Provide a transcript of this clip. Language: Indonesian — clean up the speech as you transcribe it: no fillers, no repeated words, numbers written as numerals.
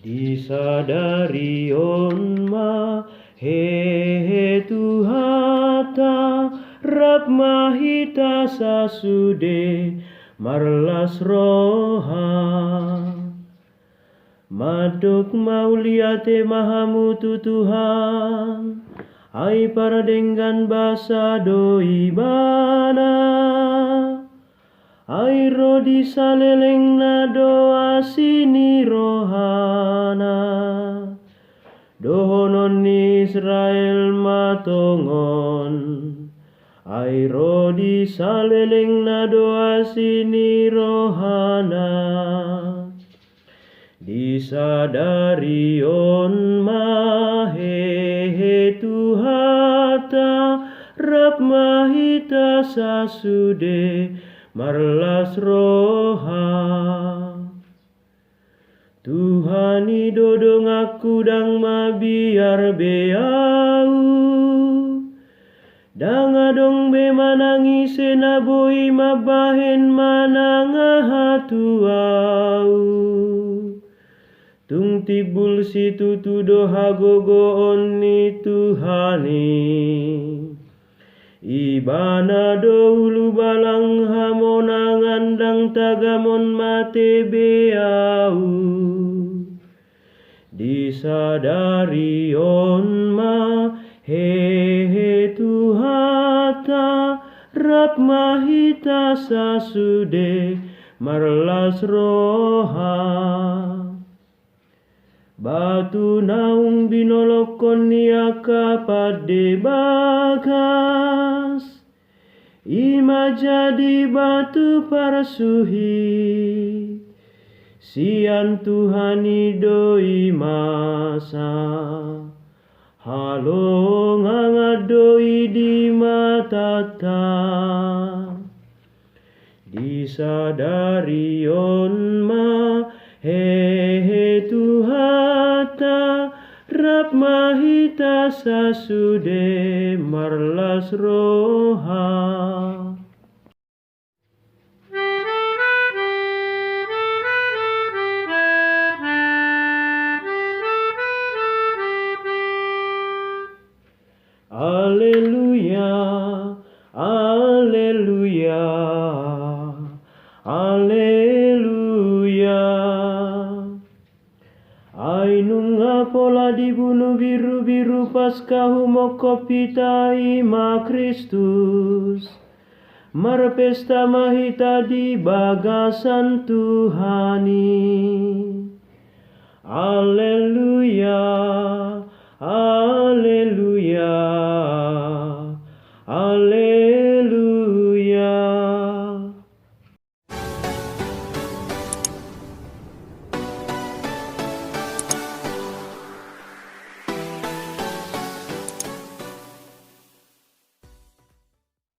disadari onma he Tuhata rap mahita sasude marlas roha madok mauliate mahamutu Tuhan ai paradenggan basa doi bana ai rodi saleleng na doa sini rohana dohonon Israel matongon ai rodi saleleng na doa sini rohana disadari on mahe Tuhata rap mahita sasude marlas roha Tuhani dodong aku dang mabiar beau dang adong be manangi senaboi mabahen manangahatuau tung tibul situ doha gogo onni Tuhani ibana dahulu balang hamona ngandang tagamon mate beau disadari on he Tuhata rap mahita sasude marlas roha batu naung binolokon niaka pade bagas ima jadi batu parsuhi sian Tuhani doi masa halo ngangadoi di matata disadari on he Tuhata rap mahita sasude marlas roha Alleluia, Alleluia, Alleluia. Ainunga pola dibunuh biru-biru pasca humokopita ima Kristus. Marpesta mahita di bagasan Tuhani. Alleluia,